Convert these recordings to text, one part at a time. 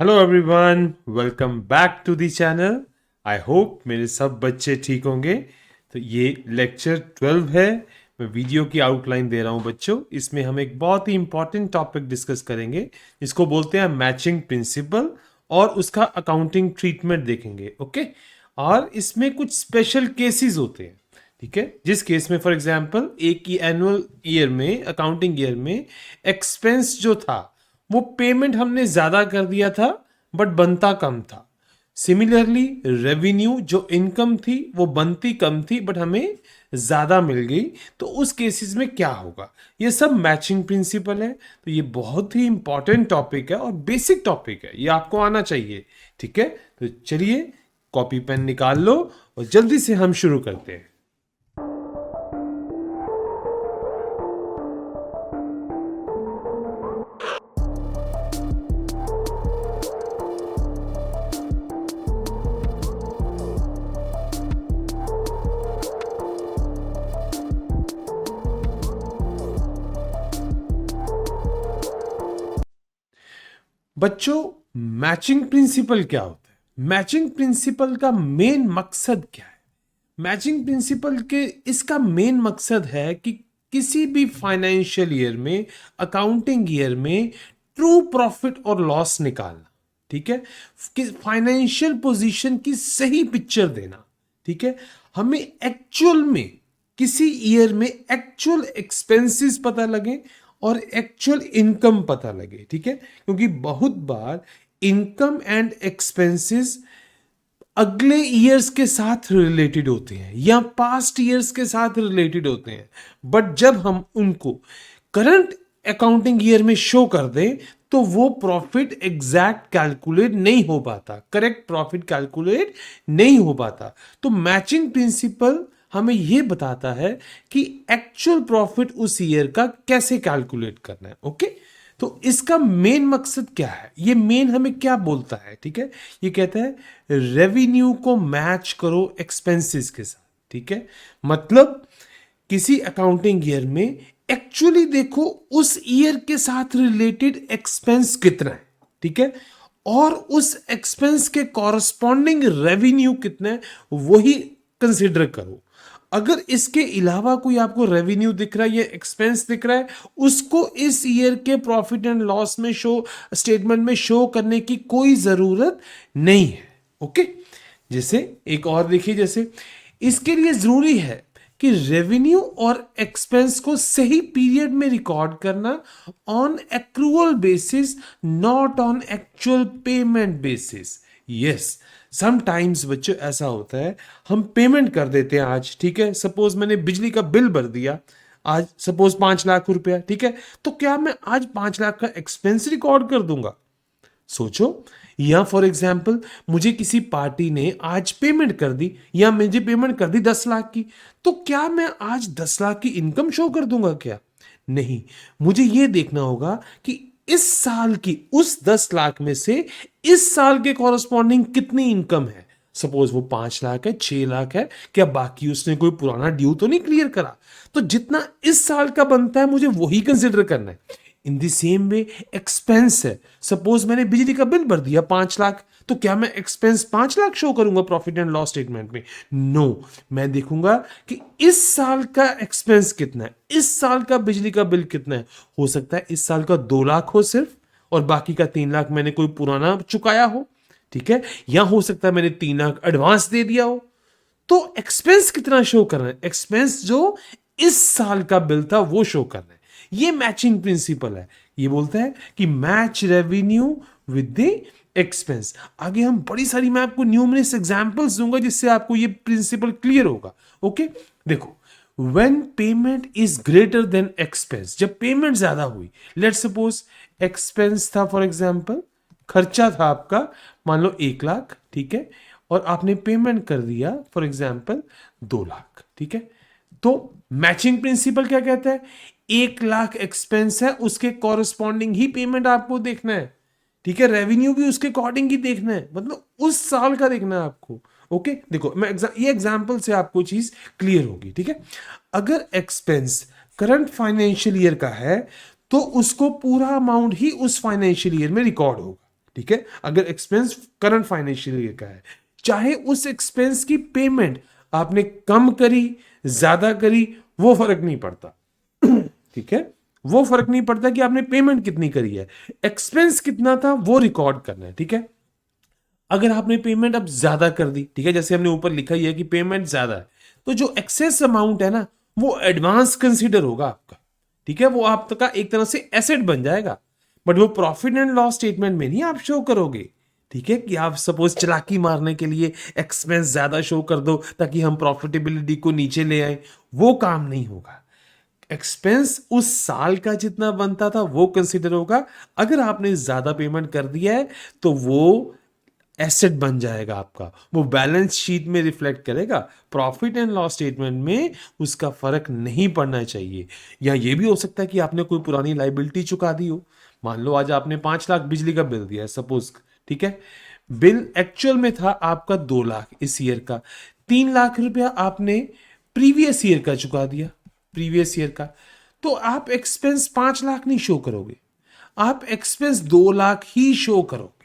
Hello everyone, welcome back to the channel. I hope मेरे सब बच्चे ठीक होंगे। तो ये लेक्चर 12 है। मैं वीडियो की आउटलाइन दे रहा हूँ बच्चों। इसमें हम एक बहुत ही इंपॉर्टेंट टॉपिक डिस्कस करेंगे, जिसको बोलते हैं मैचिंग प्रिंसिपल, और उसका अकाउंटिंग ट्रीटमेंट देखेंगे। ओके। और इसमें कुछ स्पेशल केसेस होते हैं, ठीक है। जिस केस में फॉर एग्जांपल एक ही एनुअल ईयर में, अकाउंटिंग ईयर में, एक्सपेंस जो था वो पेमेंट हमने ज्यादा कर दिया था बट बनता कम था। सिमिलरली रेवेन्यू जो इनकम थी वो बनती कम थी बट हमें ज्यादा मिल गई। तो उस केसेस में क्या होगा, ये सब मैचिंग प्रिंसिपल है। तो ये बहुत ही इंपॉर्टेंट टॉपिक है और बेसिक टॉपिक है, ये आपको आना चाहिए, ठीक है। तो चलिए कॉपी पेन निकाल लो और जल्दी से हम शुरू करते हैं। बच्चों, मैचिंग प्रिंसिपल क्या होता है? मैचिंग प्रिंसिपल का मेन मकसद क्या है? मैचिंग प्रिंसिपल के इसका मेन मकसद है कि किसी भी फाइनेंशियल ईयर में, अकाउंटिंग ईयर में ट्रू प्रॉफिट और लॉस निकालना, ठीक है। कि फाइनेंशियल पोजीशन की सही पिक्चर देना, ठीक है। हमें एक्चुअल में किसी ईयर में एक्चुअल एक्सपेंसेस पता लगे और एक्चुअल इनकम पता लगे, ठीक है। क्योंकि बहुत बार इनकम एंड एक्सपेंसेस अगले ईयर्स के साथ रिलेटेड होते हैं या पास्ट ईयर्स के साथ रिलेटेड होते हैं, बट जब हम उनको करंट अकाउंटिंग ईयर में शो कर दें तो वो प्रॉफिट एग्जैक्ट कैलकुलेट नहीं हो पाता, करेक्ट प्रॉफिट कैलकुलेट नहीं हो पाता। तो मैचिंग प्रिंसिपल हमें यह बताता है कि एक्चुअल प्रॉफिट उस ईयर का कैसे कैलकुलेट करना है। ओके। तो इसका मेन मकसद क्या है, ये मेन हमें क्या बोलता है, ठीक है। ये कहता है रेवेन्यू को मैच करो एक्सपेंसेस के साथ, ठीक है। मतलब किसी अकाउंटिंग ईयर में एक्चुअली देखो उस ईयर के साथ रिलेटेड एक्सपेंस कितना है, ठीक है, और उस एक्सपेंस के कॉरस्पॉन्डिंग रेवेन्यू कितना है वही कंसिडर करो। अगर इसके अलावा कोई आपको रेवेन्यू दिख रहा है या एक्सपेंस दिख रहा है, उसको इस ईयर के प्रॉफिट एंड लॉस में शो, स्टेटमेंट में शो करने की कोई जरूरत नहीं है। ओके। जैसे एक और देखिए, जैसे इसके लिए जरूरी है कि रेवेन्यू और एक्सपेंस को सही पीरियड में रिकॉर्ड करना on accrual basis, not on actual payment basis. Yes, sometimes बच्चों ऐसा होता है, हम पेमेंट कर देते हैं आज, ठीक है। सपोज मैंने बिजली का बिल भर दिया आज, सपोज 5 लाख रुपया, ठीक है। तो क्या मैं आज 5 लाख का एक्सपेंस रिकॉर्ड कर दूंगा? सोचो। या फॉर एग्जाम्पल मुझे किसी पार्टी ने आज पेमेंट कर दी, या मुझे पेमेंट कर दी 10 लाख की, तो क्या मैं आज 10 लाख की इनकम शो कर दूंगा? क्या नहीं। मुझे यह देखना होगा कि इस साल की उस 10 लाख में से इस साल के कॉरस्पॉन्डिंग कितनी इनकम है। सपोज वो 5 लाख है, 6 लाख है, क्या बाकी उसने कोई पुराना ड्यू तो नहीं क्लियर करा? तो जितना इस साल का बनता है मुझे वही कंसिडर करना है। In the same way expense है, सपोज मैंने बिजली का बिल भर दिया 5 लाख, तो क्या मैं एक्सपेंस 5 लाख शो करूंगा प्रॉफिट एंड लॉस स्टेटमेंट में? नो। मैं देखूंगा कि इस साल का एक्सपेंस कितना है, इस साल का बिजली का बिल कितना है। हो सकता है इस साल का 2 लाख हो सिर्फ, और बाकी का 3 लाख मैंने कोई पुराना चुकाया हो, ठीक है। या हो सकता है मैंने 3 लाख एडवांस दे दिया हो। तो एक्सपेंस कितना शो करना है? एक्सपेंस जो इस साल का बिल था वो शो करना है। ये मैचिंग प्रिंसिपल है। ये बोलता है कि match revenue with the expense. आगे हम बड़ी सारी, मैं आपको न्यूमरस एग्जांपल्स दूंगा जिससे आपको ये प्रिंसिपल क्लियर होगा। ओके। देखो, when payment is greater than expense, जब पेमेंट ज्यादा हुई, लेट सपोज एक्सपेंस था फॉर एग्जांपल, खर्चा था आपका मान लो 1 लाख, ठीक है, और आपने पेमेंट कर दिया फॉर एग्जांपल 2 लाख, ठीक है। तो मैचिंग प्रिंसिपल क्या कहता है? 1 लाख एक्सपेंस है, उसके कॉरस्पॉन्डिंग ही पेमेंट आपको देखना है, ठीक है। रेवेन्यू भी उसके अकॉर्डिंग ही देखना है, मतलब उस साल का देखना है आपको। ओके। देखो मैं ये एग्जांपल से आपको चीज क्लियर होगी, ठीक है। अगर एक्सपेंस करंट फाइनेंशियल ईयर का है तो उसको पूरा अमाउंट ही उस फाइनेंशियल ईयर में रिकॉर्ड होगा, ठीक है, अगर एक्सपेंस करंट फाइनेंशियल ईयर का है, चाहे उस एक्सपेंस की पेमेंट आपने कम करी ज्यादा करी, वो फर्क नहीं पड़ता। ठीक है, वो फर्क नहीं पड़ता कि आपने पेमेंट कितनी करी है, एक्सपेंस कितना था वो रिकॉर्ड करना है। ठीक है, अगर आपने पेमेंट अब ज्यादा कर दी, ठीक है, जैसे हमने ऊपर लिखा ही है कि पेमेंट ज्यादा है, तो जो एक्सेस अमाउंट है ना वो एडवांस कंसीडर होगा आपका। ठीक है, वो आपका एक तरह से एसेट बन जाएगा, बट वो प्रॉफिट एंड लॉस स्टेटमेंट में नहीं आप शो करोगे। ठीक है, कि आप सपोज चालाकी मारने के लिए एक्सपेंस ज्यादा शो कर दो ताकि हम प्रॉफिटेबिलिटी को नीचे ले आए, वो काम नहीं होगा। एक्सपेंस उस साल का जितना बनता था वो कंसीडर होगा। अगर आपने ज्यादा पेमेंट कर दिया है तो वो एसेट बन जाएगा आपका, वो बैलेंस शीट में रिफ्लेक्ट करेगा, प्रॉफिट एंड लॉस स्टेटमेंट में उसका फर्क नहीं पड़ना चाहिए। या ये भी हो सकता है कि आपने कोई पुरानी लाइबिलिटी चुका दी हो। मान लो आज आपने 5 लाख बिजली का बिल दिया है सपोज, ठीक है, बिल एक्चुअल में था आपका 2 लाख इस ईयर का, 3 लाख रुपया आपने प्रीवियस ईयर का चुका दिया, प्रीवियस ईयर का, तो आप एक्सपेंस 5 लाख नहीं शो करोगे, आप एक्सपेंस 2 लाख ही शो करोगे।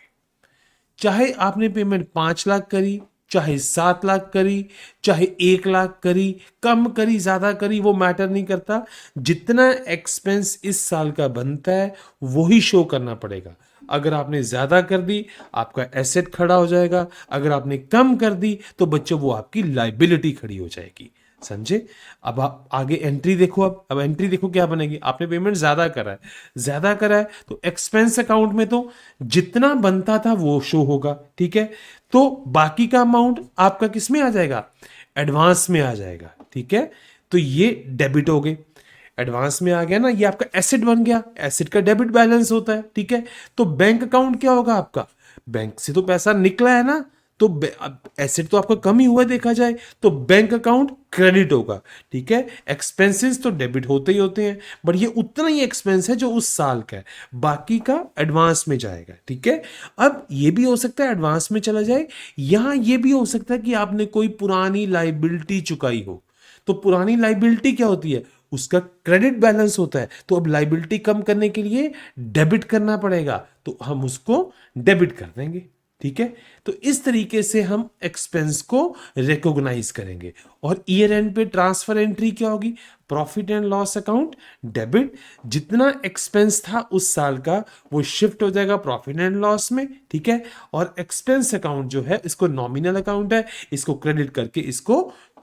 चाहे आपने पेमेंट 5 लाख करी, चाहे 7 लाख करी, चाहे 1 लाख करी, कम करी ज्यादा करी, वो मैटर नहीं करता। जितना एक्सपेंस इस साल का बनता है वही शो करना पड़ेगा। अगर आपने ज्यादा कर दी आपका एसेट खड़ा हो जाएगा, अगर आपने कम कर दी तो बच्चों वो आपकी लाइबिलिटी खड़ी हो जाएगी। समझे? अब आप आगे एंट्री देखो। अब एंट्री देखो क्या बनेगी। आपने पेमेंट ज्यादा करा है, ज्यादा करा है तो एक्सपेंस अकाउंट में तो जितना बनता था वो शो होगा। ठीक है, तो बाकी का अमाउंट आपका किस में आ जाएगा? एडवांस में आ जाएगा। ठीक है, तो ये डेबिट हो गए, एडवांस में आ गया ना, ये आपका एसेट बन गया। एसेट का डेबिट बैलेंस होता है। ठीक है, तो बैंक अकाउंट क्या होगा आपका? बैंक से तो पैसा निकला है ना, तो एसेट तो आपका कम ही हुआ देखा जाए, तो बैंक अकाउंट क्रेडिट होगा। ठीक है, एक्सपेंसेस तो डेबिट होते ही होते हैं, बट ये उतना ही एक्सपेंस है जो उस साल का है, बाकी का एडवांस में जाएगा। ठीक है, अब ये भी हो सकता है एडवांस में चला जाए, यहां ये भी हो सकता है कि आपने कोई पुरानी लाइबिलिटी चुकाई हो। तो पुरानी लाइबिलिटी क्या होती है? उसका क्रेडिट बैलेंस होता है, तो अब लाइबिलिटी कम करने के लिए डेबिट करना पड़ेगा, तो हम उसको डेबिट कर देंगे। ठीक है, तो इस तरीके से हम एक्सपेंस को रिकॉग्नाइज करेंगे। और ईयर एंड पे ट्रांसफर एंट्री क्या होगी? Profit and loss account debit, जितना एक्सपेंस था उस साल का वो शिफ्ट हो जाएगा प्रॉफिट एंड लॉस में। ठीक है, और एक्सपेंस अकाउंट जो है इसको नॉमिनल अकाउंट है, इसको क्रेडिट करके इसको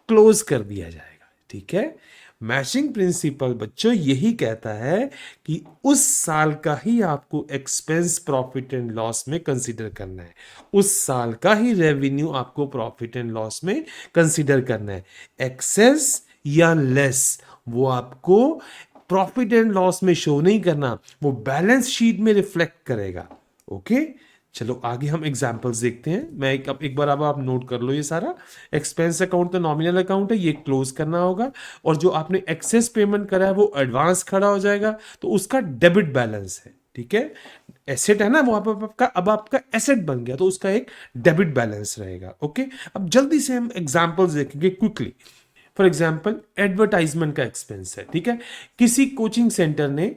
क्लोज कर दिया जाएगा। ठीक है, मैचिंग प्रिंसिपल बच्चों यही कहता है कि उस साल का ही आपको एक्सपेंस प्रॉफिट एंड लॉस में कंसीडर करना है, उस साल का ही रेवेन्यू आपको प्रॉफिट एंड लॉस में कंसीडर करना है। एक्सेस या लेस वो आपको प्रॉफिट एंड लॉस में शो नहीं करना, वो बैलेंस शीट में रिफ्लेक्ट करेगा। ओके, चलो आगे हम एग्जांपल्स देखते हैं। मैं एक बार अब आप नोट कर लो ये सारा। एक्सपेंस अकाउंट तो नॉमिनल अकाउंट है, ये क्लोज करना होगा, और जो आपने एक्सेस पेमेंट करा है वो एडवांस खड़ा हो जाएगा, तो उसका डेबिट बैलेंस है। ठीक है, एसेट है ना वो आपका, अब आपका एसेट बन गया तो उसका एक डेबिट बैलेंस रहेगा। ओके, अब जल्दी से हम एग्जांपल्स देखेंगे क्विकली। फॉर एग्जाम्पल एडवर्टाइजमेंट का एक्सपेंस है। ठीक है, किसी कोचिंग सेंटर ने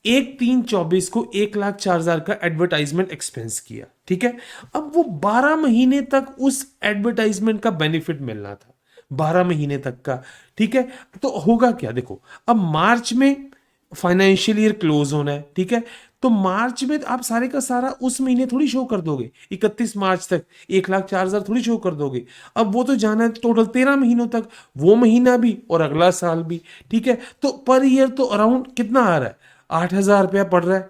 1/3/24 को 1,04,000 का एडवर्टाइजमेंट एक्सपेंस किया। ठीक है, अब वो 12 महीने तक उस एडवर्टाइजमेंट का बेनिफिट मिलना था, 12 महीने तक का। ठीक है, तो होगा क्या? देखो, अब मार्च में फाइनेंशियल ईयर क्लोज होना है। ठीक है, तो मार्च में आप सारे का सारा उस महीने थोड़ी शो कर दोगे, 31 मार्च तक 1,04,000 थोड़ी शो कर दोगे। अब वो तो जाना है टोटल 13 महीनों तक, वो महीना भी और अगला साल भी। ठीक है, तो पर ईयर तो अराउंड कितना आ रहा है? 8,000 रुपया पड़ रहा है।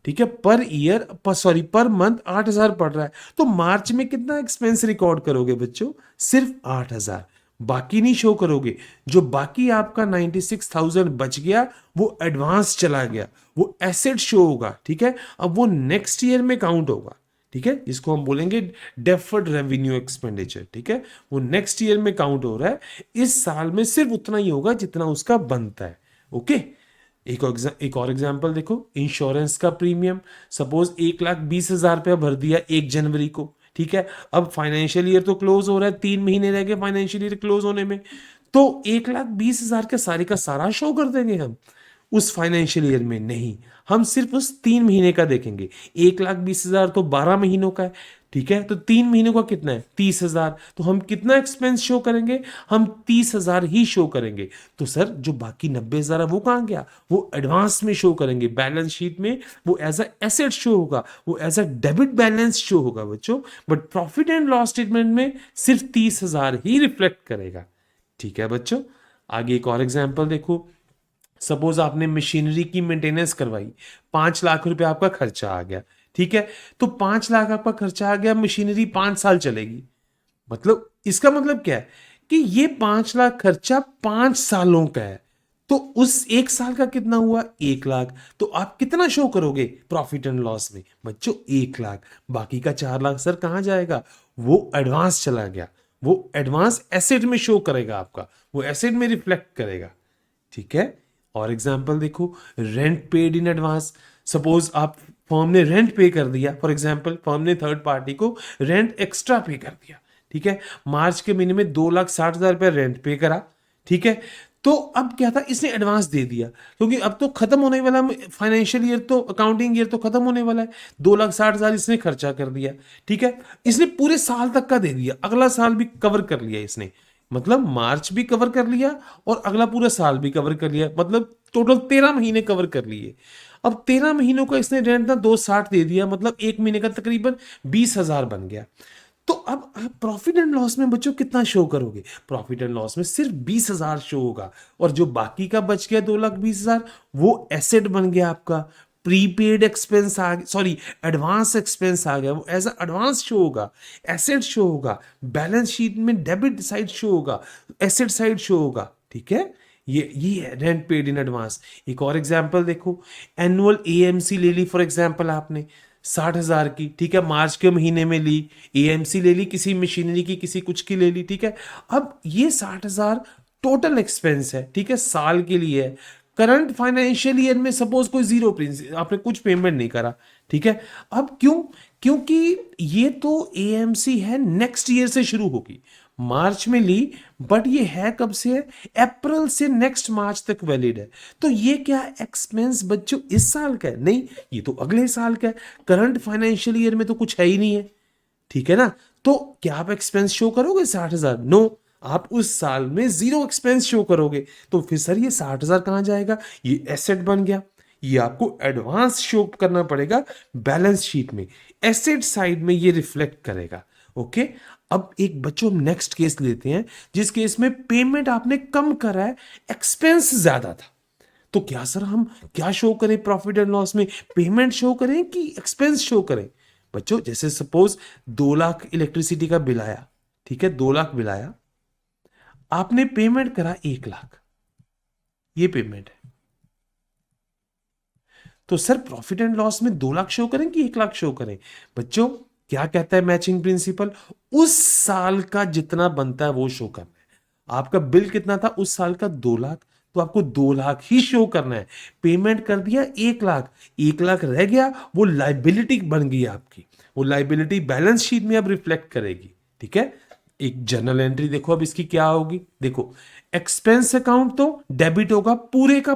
ठीक है, per year sorry per month 8,000 पड़ रहा है, तो मार्च में कितना एक्सपेंस रिकॉर्ड करोगे बच्चों? सिर्फ 8,000, बाकी नहीं शो करोगे। जो बाकी आपका 96,000 बच गया वो एडवांस चला गया, वो एसेट शो होगा। ठीक है, अब वो नेक्स्ट ईयर में काउंट होगा। ठीक है, इसको हम बोलेंगे डेफर्ड रेवेन्यू एक्सपेंडिचर। ठीक है, वो नेक्स्ट ईयर में काउंट हो रहा है, इस साल में सिर्फ उतना ही होगा जितना उसका बनता है। ओके, एक और एग्जांपल देखो, इंश्योरेंस का प्रीमियम सपोज 1,20,000 रुपया भर दिया 1 जनवरी को। ठीक है, अब फाइनेंशियल ईयर तो क्लोज हो रहा है, 3 महीने रह गए फाइनेंशियल ईयर क्लोज होने में, तो 1,20,000 का सारे का सारा शो कर देंगे हम। उस फाइनेंशियल ईयर में नहीं, हम सिर्फ उस 3 महीने का देखेंगे। 1,20,000 तो 12 महीनों का है, ठीक है, तो 3 महीनों का कितना है 30,000, तो हम कितना एक्सपेंस शो करेंगे, हम 30,000 ही शो करेंगे। तो सर जो बाकी 90,000 है वो कहाँ गया, वो एडवांस में शो करेंगे बैलेंस शीट में, वो एज अ एसेट शो होगा, वो as a debit balance show होगा बच्चों। But profit and loss statement में सिर्फ 30,000 ही रिफ्लेक्ट करेगा, ठीक है बच्चों। आगे एक और एग्जाम्पल देखो, सपोज आपने मशीनरी की मेंटेनेंस करवाई, 5 लाख रुपए आपका खर्चा आ गया, ठीक है, तो 5 लाख आपका खर्चा आ गया, मशीनरी 5 साल चलेगी। मतलब इसका मतलब क्या है कि ये 5 लाख खर्चा 5 सालों का है, तो उस 1 साल का कितना हुआ 1 लाख, तो आप कितना शो करोगे प्रॉफिट एंड लॉस में बच्चों 1 लाख। बाकी का 4 लाख सर कहां जाएगा, वो एडवांस चला गया, वो एडवांस एसेट में शो करेगा आपका, वो एसेट में रिफ्लेक्ट करेगा, ठीक है। और एग्जांपल देखो, rent paid in advance, suppose आप फर्म ने रेंट पे कर दिया, फॉर एग्जांपल फर्म ने थर्ड पार्टी को रेंट एक्स्ट्रा पे कर दिया, ठीक है, मार्च के महीने में 2,60,000 रुपये रेंट पे करा, ठीक है, तो अब क्या था इसने एडवांस दे दिया, क्योंकि अब तो खत्म होने वाला फाइनेंशियल ईयर, तो अकाउंटिंग ईयर तो खत्म होने वाला है, 2,60,000 इसने खर्चा कर दिया, ठीक है, इसने पूरे साल तक का दे दिया, अगला साल भी कवर कर लिया इसने, मतलब मार्च भी कवर कर लिया और अगला पूरा साल भी कवर कर लिया, मतलब टोटल 13 महीने कवर कर लिए। अब 13 महीनों का इसने रेंट ना 260 दे दिया, मतलब 1 महीने का तकरीबन 20,000 बन गया। तो अब आप प्रॉफिट एंड लॉस में बच्चों कितना शो करोगे, प्रॉफिट एंड लॉस में सिर्फ 20,000 शो होगा, और जो बाकी का बच गया 2,20,000 वो एसेट बन गया आपका, प्रीपेड एक्सपेंस आ गया, सॉरी एडवांस एक्सपेंस आ गया, वो एज अ एडवांस शो होगा, एसेट शो होगा, बैलेंस शीट में डेबिट साइड शो होगा, एसेट साइड शो होगा, ठीक है। ये है रेंट पेड इन एडवांस। एक और एग्जांपल देखो, एनुअल एएमसी ले ली फॉर एग्जांपल आपने 60,000 की, ठीक है, मार्च के महीने में ली, एएमसी ले ली, किसी मशीनरी की किसी कुछ की ले ली, ठीक है। अब ये 60,000 टोटल एक्सपेंस है, ठीक है, साल के लिए है। करंट फाइनेंशियल ईयर में सपोज कोई जीरो प्रिंसिपल आपने कुछ पेमेंट नहीं करा, ठीक है। अब क्यों, क्योंकि ये तो एएमसी है नेक्स्ट ईयर से शुरू होगी, मार्च में ली, बट ये है कब से, अप्रैल से नेक्स्ट मार्च तक वैलिड है, तो ये क्या एक्सपेंस बच्चों इस साल का है, नहीं ये तो अगले साल का है, करंट फाइनेंशियल ईयर में तो कुछ है ही नहीं है, ठीक है ना। तो क्या आप एक्सपेंस शो करोगे 60,000, नो, आप उस साल में जीरो एक्सपेंस शो करोगे, तो फिर सर ये 60,000 कहां जाएगा, ये एसेट बन गया, ये आपको एडवांस शो करना पड़ेगा बैलेंस शीट में, एसेट साइड में ये रिफ्लेक्ट करेगा, ओके। अब एक बच्चों हम नेक्स्ट केस लेते हैं, जिस केस में पेमेंट आपने कम करा है, एक्सपेंस ज्यादा था, तो क्या सर हम क्या शो करें प्रॉफिट एंड लॉस में, पेमेंट शो करें कि एक्सपेंस शो करें बच्चों। जैसे सपोज 2 लाख इलेक्ट्रिसिटी का बिल आया, ठीक है, 2 लाख बिल आया, आपने पेमेंट करा 1 लाख, ये पेमेंट है, तो सर प्रॉफिट एंड लॉस में 2 लाख शो करें कि 1 लाख शो करें बच्चों। क्या कहता है मैचिंग प्रिंसिपल, उस साल का जितना बनता है वो शो करना है, आपका बिल कितना था उस साल का 2 लाख, तो आपको 2 लाख ही शो करना है। पेमेंट कर दिया 1 लाख, 1 लाख रह गया, वो लाइबिलिटी बन गई आपकी, वो लाइबिलिटी बैलेंस शीट में अब रिफ्लेक्ट करेगी, ठीक है। एक जर्नल एंट्री देखो अब इसकी क्या होगी, देखो एक्सपेंस अकाउंट तो डेबिट होगा, पूरे का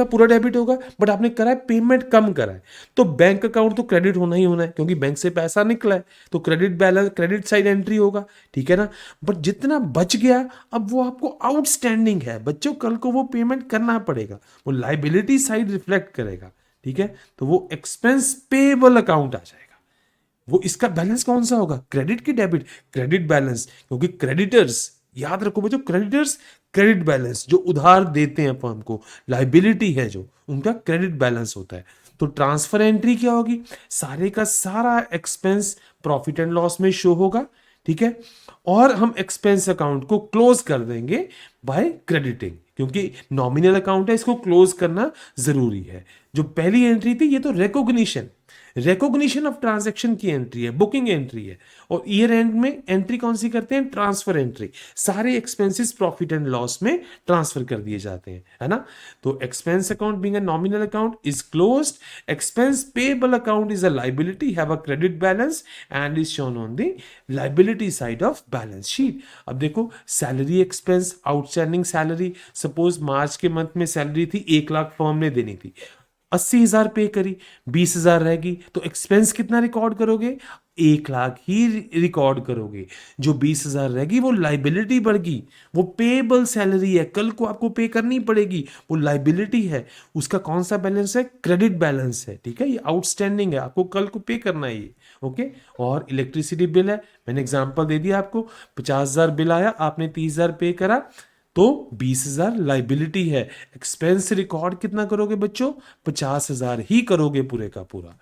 पूरा डेबिट होगा, बट आपने करा है पेमेंट कम करा है, तो बैंक अकाउंट तो क्रेडिट होना ही होना है, क्योंकि बैंक से पैसा निकला है, तो credit balance credit side entry होगा, ठीक है ना। बट जितना बच गया अब वो आपको आउटस्टैंडिंग है बच्चों, कल को वो पेमेंट करना पड़ेगा, वो लाइबिलिटी साइड रिफ्लेक्ट करेगा, ठीक है, तो वो एक्सपेंस पेबल अकाउंट आ जाएगा। वो इसका बैलेंस कौन सा होगा, क्रेडिट की डेबिट, क्रेडिट बैलेंस, क्योंकि क्रेडिटर्स याद रखो बच्चों, क्रेडिटर्स क्रेडिट बैलेंस जो उधार देते हैं फर्म को, लाइबिलिटी है जो उनका क्रेडिट बैलेंस होता है। तो ट्रांसफर एंट्री क्या होगी, सारे का सारा एक्सपेंस प्रॉफिट एंड लॉस में शो होगा, ठीक है, और हम एक्सपेंस अकाउंट को क्लोज कर देंगे बाय क्रेडिटिंग, क्योंकि नॉमिनल अकाउंट है, इसको क्लोज करना जरूरी है। जो पहली एंट्री थी ये तो रिकॉग्निशन, रिकॉग्निशन ऑफ ट्रांजैक्शन की एंट्री है, बुकिंग एंट्री है। और ईयर एंड में एंट्री कौन सी करते हैं? Transfer entry. सारे एक्सपेंसेस प्रॉफिट एंड लॉस में ट्रांसफर कर दिए जाते हैं, है ना। तो expense account being a nominal account is closed, expense payable account is a liability, have a credit balance and is shown on the liability side of balance sheet. अब देखो salary expense, outstanding salary, suppose March के month में salary थी 1 lakh firm ने देनी थी, 80,000 पे करी, 20,000 रहेगी, तो एक्सपेंस कितना रिकॉर्ड करोगे? 1 लाख ही रिकॉर्ड करोगे। जो 20,000 रहेगी वो लाइबिलिटी बढ़गी, वो पेएबल सैलरी है, कल को आपको पे करनी पड़ेगी, वो लाइबिलिटी है। उसका कौन सा बैलेंस है? क्रेडिट बैलेंस है, ठीक है। ये आउटस्टैंडिंग है, आपको कल को पे करना है ये, ओके। और इलेक्ट्रिसिटी बिल है, मैंने एग्जांपल दे दिया आपको, 50,000 बिल आया, आपने 30,000 पे करा, तो 20,000 लाइबिलिटी है। एक्सपेंस रिकॉर्ड कितना करोगे बच्चों? 50,000 ही करोगे पूरे का पूरा।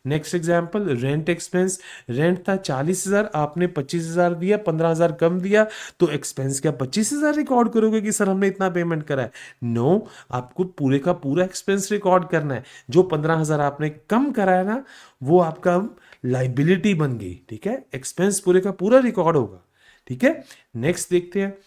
Next example, rent expense, rent था 40,000, आपने 25,000 दिया, 15,000 कम दिया, तो एक्सपेंस क्या 25,000 रिकॉर्ड करोगे कि सर हमने इतना पेमेंट करा है? नो, आपको पूरे का पूरा एक्सपेंस रिकॉर्ड करना है। जो 15,000 आपने कम कराया ना, वो आपका लाइबिलिटी बन गई, ठीक है। एक्सपेंस पूरे का पूरा रिकॉर्ड होगा, ठीक है। नेक्स्ट देखते हैं,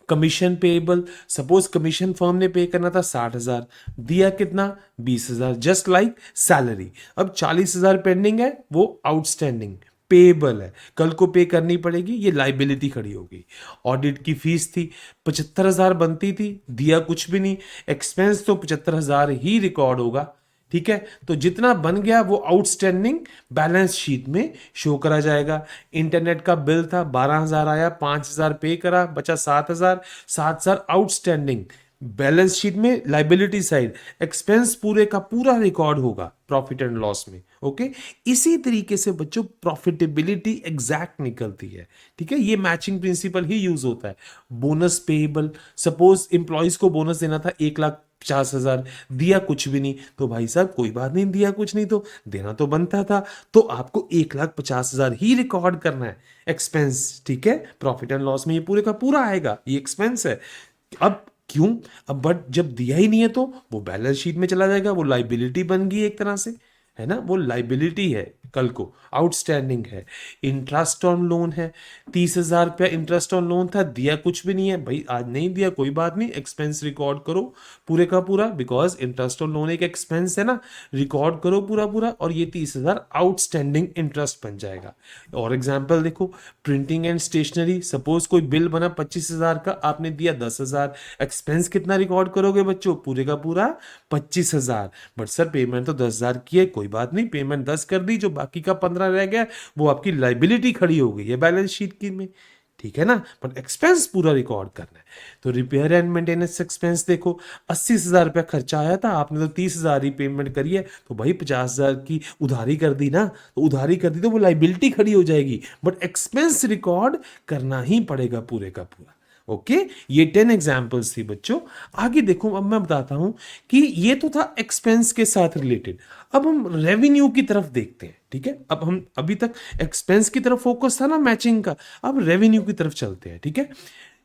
commission payable. Suppose commission firm ने पे करना था 60,000, दिया कितना? 20,000, जस्ट लाइक सैलरी। अब 40,000 पेंडिंग है, वो आउटस्टैंडिंग पेएबल है, कल को पे करनी पड़ेगी, ये लाइबिलिटी खड़ी होगी। ऑडिट की फीस थी 75,000 बनती थी, दिया कुछ भी नहीं, एक्सपेंस तो 75,000 ही रिकॉर्ड होगा, ठीक है। तो जितना बन गया वो आउटस्टैंडिंग बैलेंस शीट में शो करा जाएगा। इंटरनेट का बिल था 12,000 आया, 5,000 पे करा, बचा 7,000, 7,000 आउटस्टैंडिंग बैलेंस शीट में लाइबिलिटी साइड, एक्सपेंस पूरे का पूरा रिकॉर्ड होगा प्रॉफिट एंड लॉस में, ओके। इसी तरीके से बच्चों प्रॉफिटेबिलिटी एग्जैक्ट निकलती है, ठीक है। ये मैचिंग प्रिंसिपल ही यूज होता है। बोनस पेएबल, सपोज इंप्लॉइज को बोनस देना था 1,50,000, दिया कुछ भी नहीं, तो भाई साहब कोई बात नहीं, दिया कुछ नहीं तो देना तो बनता था, तो आपको 1,50,000 ही रिकॉर्ड करना है एक्सपेंस, ठीक है। प्रॉफिट एंड लॉस में ये पूरे का पूरा आएगा, ये एक्सपेंस है। अब क्यों? अब बट जब दिया ही नहीं है तो वो बैलेंस शीट में चला जाएगा, वो लाइबिलिटी बन गई एक तरह से, है ना, वो लाइबिलिटी है, कल को आउटस्टैंडिंग है। इंटरेस्ट ऑन लोन है, 30,000 रुपया इंटरेस्ट ऑन लोन था, दिया कुछ भी नहीं है, भाई आज नहीं दिया कोई बात नहीं, एक्सपेंस रिकॉर्ड करो पूरे का पूरा, बिकॉज इंटरेस्ट ऑन लोन एक एक्सपेंस है ना, रिकॉर्ड करो पूरा पूरा, और ये 30,000 आउटस्टैंडिंग इंटरेस्ट बन जाएगा। और एग्जाम्पल देखो, प्रिंटिंग एंड स्टेशनरी, सपोज कोई बिल बना 25,000 का, आपने दिया 10,000, एक्सपेंस कितना रिकॉर्ड करोगे बच्चों? पूरे का पूरा 25,000। बट सर पेमेंट तो 10,000 की है, कोई बात नहीं, पेमेंट 10 कर दी, जो बाकी का 15 रह गया वो आपकी लाइबिलिटी खड़ी हो गई है बैलेंस शीट की में, ठीक है ना। पर एक्सपेंस पूरा रिकॉर्ड करना है। तो रिपेयर एंड मेंटेनेंस एक्सपेंस देखो, 80,000 रुपया खर्चा आया था, आपने तो 30,000 ही पेमेंट करी है, तो भाई 50,000 की उधारी कर दी ना, तो उधारी कर दी तो वो लाइबिलिटी खड़ी हो जाएगी, बट एक्सपेंस रिकॉर्ड करना ही पड़ेगा पूरे का पूरा, ओके। ये 10 एग्जाम्पल्स थी बच्चों। आगे देखो, अब मैं बताता हूं कि ये तो था एक्सपेंस के साथ रिलेटेड। अब हम रेवेन्यू की तरफ देखते हैं, ठीक है। अब हम अभी तक एक्सपेंस की तरफ फोकस था ना मैचिंग का, अब रेवेन्यू की तरफ चलते हैं, ठीक है।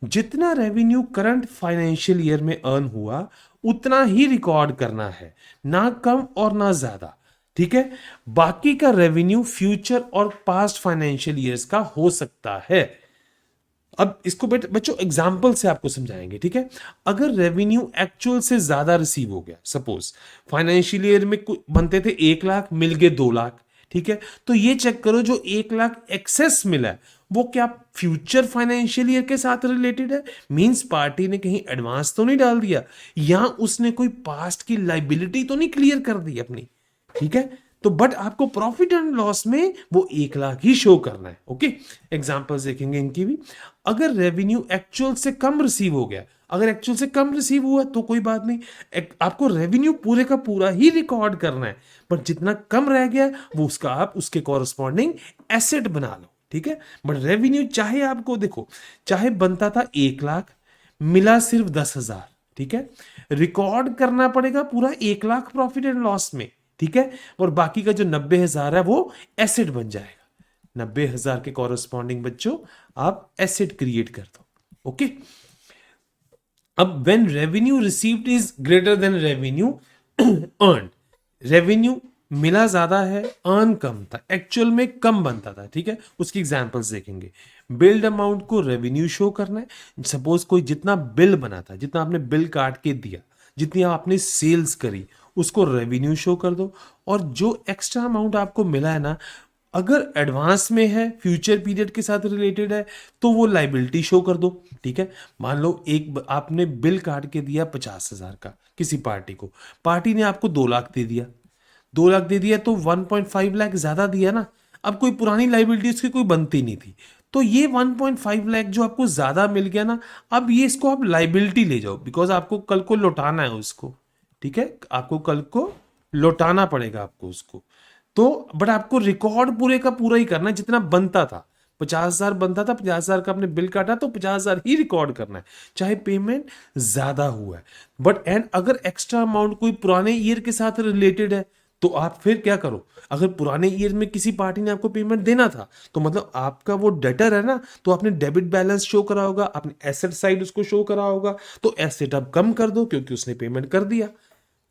जितना रेवेन्यू करंट फाइनेंशियल ईयर में अर्न हुआ उतना ही रिकॉर्ड करना है, ना कम और ना ज्यादा, ठीक है। बाकी का रेवेन्यू फ्यूचर और पास्ट फाइनेंशियल ईयर्स का हो सकता है। अब इसको बच्चों एग्जाम्पल से आपको समझाएंगे, ठीक है। अगर रेवेन्यू एक्चुअल से ज्यादा रिसीव हो गया, सपोज फाइनेंशियल ईयर में बनते थे 1 लाख, मिल गए 2 लाख, ठीक है, तो ये चेक करो जो 1 लाख एक्सेस मिला है वो क्या फ्यूचर फाइनेंशियल ईयर के साथ रिलेटेड है? मींस पार्टी ने कहीं एडवांस तो नहीं डाल दिया, या उसने कोई पास्ट की लाइबिलिटी तो नहीं क्लियर कर दी अपनी, ठीक है। तो बट आपको प्रॉफिट एंड लॉस में वो 1 लाख ही शो करना है, ओके। एग्जांपल्स देखेंगे इनकी भी। अगर रेवेन्यू एक्चुअल से कम रिसीव हो गया, अगर एक्चुअल से कम रिसीव हुआ तो कोई बात नहीं, आपको रेवेन्यू पूरे का पूरा ही रिकॉर्ड करना है, बट जितना कम रह गया वो उसका आप उसके कॉरस्पॉन्डिंग एसेट बना लो, ठीक है। बट रेवेन्यू चाहे आपको देखो, चाहे बनता था 1 लाख, मिला सिर्फ 10,000, ठीक है, रिकॉर्ड करना पड़ेगा पूरा 1 लाख प्रॉफिट एंड लॉस में, ठीक है। और बाकी का जो 90,000 है वो एसेट बन जाएगा। 90,000 के कॉरस्पॉन्डिंग बच्चों आप एसेट क्रिएट कर दो, ओके। अब when revenue received is greater than revenue earn, revenue मिला ज्यादा है, अर्न कम था, एक्चुअल में कम बनता था, ठीक है। उसकी एग्जांपल्स देखेंगे। बिल्ड अमाउंट को रेवेन्यू शो करना है। सपोज कोई जितना बिल बना था, जितना आपने बिल काट के दिया, जितनी आपने सेल्स करी, उसको रेवेन्यू शो कर दो। और जो एक्स्ट्रा अमाउंट आपको मिला है ना, अगर एडवांस में है, फ्यूचर पीरियड के साथ रिलेटेड है, तो वो लाइबिलिटी शो कर दो, ठीक है। मान लो आपने बिल काट के दिया 50,000 का किसी पार्टी को, पार्टी ने आपको 2 लाख दे दिया, 2 लाख दे दिया तो 1.5 लाख ज्यादा दिया ना। अब कोई पुरानी लाइबिलिटी उसकी कोई बनती नहीं थी, तो ये 1.5 लाख जो आपको ज्यादा मिल गया ना, अब ये इसको आप लाइबिलिटी ले जाओ, बिकॉज आपको कल को लौटाना है उसको, ठीक है। आपको कल को लौटाना पड़ेगा आपको उसको। तो बट आपको रिकॉर्ड पूरे का पूरा ही करना है, जितना बनता था। 50,000 बनता था, 50,000 का आपने बिल काटा तो 50,000 ही रिकॉर्ड करना है, चाहे पेमेंट ज्यादा हुआ है। बट एंड अगर एक्स्ट्रा अमाउंट कोई पुराने ईयर के साथ रिलेटेड है, तो आप फिर क्या करो। अगर पुराने ईयर में किसी पार्टी ने आपको पेमेंट देना था, तो मतलब आपका वो डेटर है ना, तो आपने डेबिट बैलेंस शो करा होगा, आपने एसेट साइड उसको शो करा होगा, तो एसेट अब कम कर दो क्योंकि उसने पेमेंट कर दिया।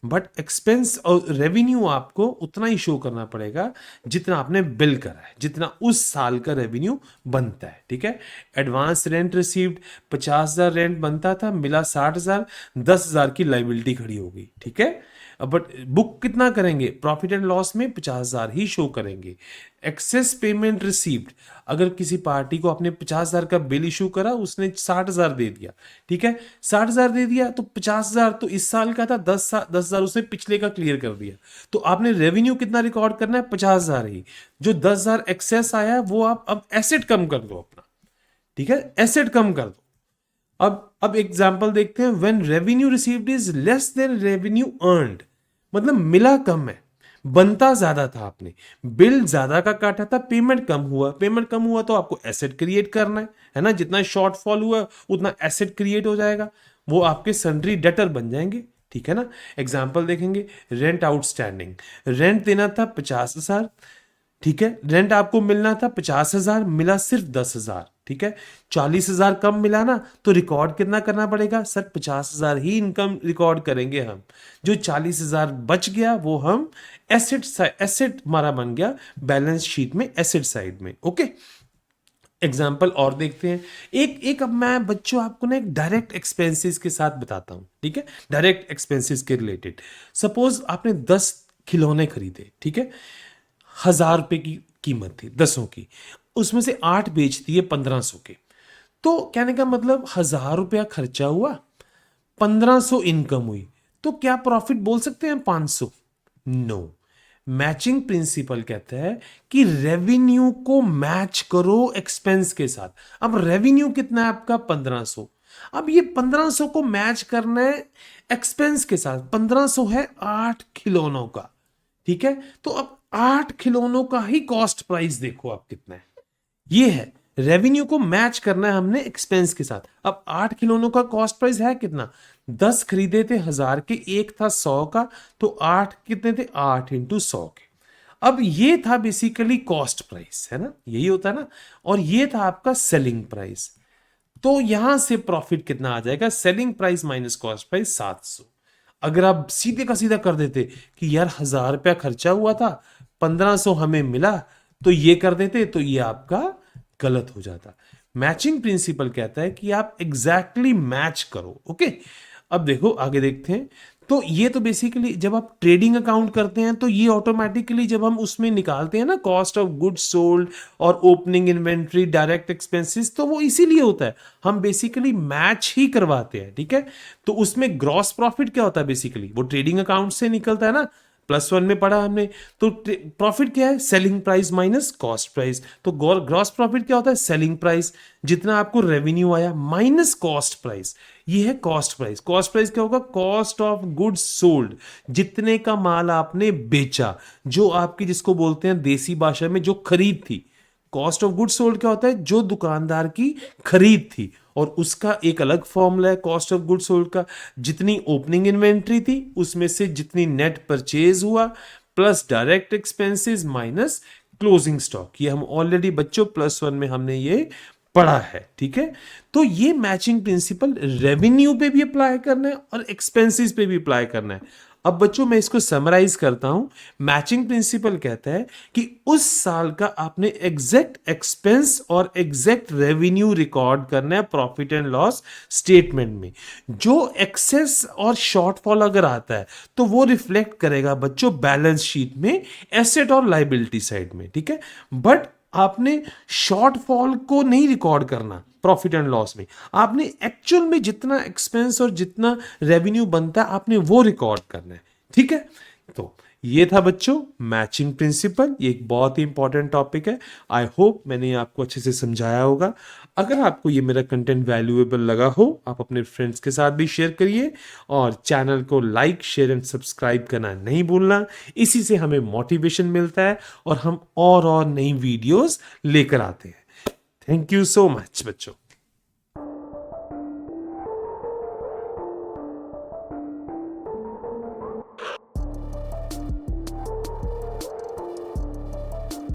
बट एक्सपेंस और रेवेन्यू आपको उतना ही शो करना पड़ेगा जितना आपने बिल करा है, जितना उस साल का रेवेन्यू बनता है, ठीक है। एडवांस रेंट रिसीव्ड, 50,000 रेंट बनता था, मिला 60,000, 10,000 की लाइबिलिटी खड़ी होगी, ठीक है। बट बुक कितना करेंगे, प्रॉफिट एंड लॉस में 50,000 ही शो करेंगे। एक्सेस पेमेंट रिसीव्ड, अगर किसी पार्टी को आपने 50,000 का बिल इशू करा, उसने 60,000 दे दिया, ठीक है। 60,000 दे दिया तो 50,000 तो इस साल का था, 10,000 उसने पिछले का क्लियर कर दिया, तो आपने रेवेन्यू कितना रिकॉर्ड करना है, 50,000 ही। जो 10,000 एक्सेस आया है वो आप अब एसेट कम कर दो अपना, ठीक है, एसेट कम कर दो। अब एग्जांपल देखते हैं। When revenue received is less than revenue earned, मतलब मिला कम है, बनता ज्यादा था, आपने बिल ज्यादा का काटा था, पेमेंट कम हुआ, पेमेंट कम हुआ तो आपको एसेट क्रिएट करना है ना। जितना शॉर्टफॉल हुआ उतना एसेट क्रिएट हो जाएगा, वो आपके सन्ड्री डेटर बन जाएंगे, ठीक है ना। एग्जाम्पल देखेंगे। रेंट आउटस्टैंडिंग, रेंट देना था 50,000, ठीक है। रेंट आपको मिलना था 50,000, मिला सिर्फ 10,000, ठीक है। 40,000 कम मिला ना, तो रिकॉर्ड कितना करना पड़ेगा सर, 50,000 ही इनकम रिकॉर्ड करेंगे हम। जो 40,000 बच गया वो हम एसेट हमारा बन गया बैलेंस शीट में, एसेट साइड में, ओके। एग्जाम्पल और देखते हैं। एक अब मैं बच्चों आपको ना एक डायरेक्ट एक्सपेंसेस के साथ बताता हूं, ठीक है। डायरेक्ट एक्सपेंसेस के रिलेटेड, सपोज आपने 10 खिलौने खरीदे, ठीक है। 1,000 रुपए की कीमत थी 10 की, उसमें से 8 बेच दिए 1,500 के। तो कहने का मतलब 1,000 रुपया खर्चा हुआ, 1,500 इनकम हुई, तो क्या प्रॉफिट बोल सकते हैं 500? नो। मैचिंग प्रिंसिपल कहता है कि रेवेन्यू को मैच करो एक्सपेंस के साथ। अब रेवेन्यू कितना है आपका 1,500, अब ये 1,500 को मैच करना है एक्सपेंस के साथ। 1,500 है 8 खिलौनों का, ठीक है। तो अब 8 खिलौनों का ही कॉस्ट प्राइस देखो आप कितना है, ये है। रेवेन्यू को मैच करना है हमने एक्सपेंस के साथ। अब 8 खिलौनों का कॉस्ट प्राइस है कितना, 10 खरीदे थे 1,000 के, एक था 100 का, तो 8 कितने थे, 8 इंटू 100 के। अब ये था बेसिकली कॉस्ट प्राइस, है ना, यही होता है ना। और ये था आपका सेलिंग प्राइस। तो यहां से प्रॉफिट कितना आ जाएगा, selling price minus cost price 700। अगर आप सीधे का सीधा कर देते कि यार 1,000 रुपया खर्चा हुआ था, 1,500 हमें मिला, तो ये कर देते, तो ये आपका गलत हो जाता। मैचिंग प्रिंसिपल कहता है कि आप एग्जैक्टली मैच करो, ओके। अब देखो आगे देखते हैं। तो ये तो बेसिकली जब आप ट्रेडिंग अकाउंट करते हैं, तो ये ऑटोमेटिकली जब हम उसमें निकालते हैं ना कॉस्ट ऑफ गुड्स सोल्ड और ओपनिंग इन्वेंट्री, डायरेक्ट एक्सपेंसेस, तो वो इसीलिए होता है, हम बेसिकली मैच ही करवाते हैं, ठीक है। तो उसमें ग्रॉस प्रॉफिट क्या होता है, बेसिकली वो ट्रेडिंग अकाउंट से निकलता है ना, +1 में पढ़ा हमने। तो प्रॉफिट क्या है, selling price minus cost price. तो ग्रॉस प्रॉफिट क्या होता है, सेलिंग प्राइस, जितना आपको रेवेन्यू आया माइनस कॉस्ट प्राइस, ये है कॉस्ट प्राइस। कॉस्ट प्राइस क्या होगा, कॉस्ट ऑफ गुड्स सोल्ड, जितने का माल आपने बेचा, जो आपकी जिसको बोलते हैं देसी भाषा में जो खरीद थी। कॉस्ट ऑफ गुड्स सोल्ड क्या होता है, जो दुकानदार की खरीद थी, और उसका एक अलग फॉर्मूला है कॉस्ट ऑफ गुड्स सोल्ड का, जितनी ओपनिंग इन्वेंट्री थी उसमें से जितनी नेट परचेज हुआ, plus direct expenses minus closing stock. ये हम ऑलरेडी बच्चों +1 में हमने ये पढ़ा है, ठीक है। तो ये मैचिंग प्रिंसिपल रेवेन्यू पे भी अप्लाई करना है और एक्सपेंसेस पे भी अप्लाई करना है। अब बच्चों मैं इसको समराइज करता हूं। मैचिंग प्रिंसिपल कहता है कि उस साल का आपने एग्जैक्ट एक्सपेंस और एग्जैक्ट रेवेन्यू रिकॉर्ड करना है प्रॉफिट एंड लॉस स्टेटमेंट में। जो एक्सेस और शॉर्टफॉल अगर आता है तो वो रिफ्लेक्ट करेगा बच्चों बैलेंस शीट में, एसेट और लाइबिलिटी साइड में, ठीक है। बट आपने शॉर्टफॉल को नहीं रिकॉर्ड करना प्रॉफिट एंड लॉस में, आपने एक्चुअल में जितना एक्सपेंस और जितना रेवेन्यू बनता है आपने वो रिकॉर्ड करना है, ठीक है। तो ये था बच्चों मैचिंग प्रिंसिपल, ये एक बहुत ही इंपॉर्टेंट टॉपिक है। आई होप मैंने आपको अच्छे से समझाया होगा। अगर आपको ये मेरा कंटेंट वैल्यूएबल लगा हो आप अपने फ्रेंड्स के साथ भी शेयर करिए और चैनल को लाइक शेयर एंड सब्सक्राइब करना नहीं भूलना। इसी से हमें मोटिवेशन मिलता है और हम और नई वीडियोस लेकर आते हैं। थैंक यू सो मच बच्चों।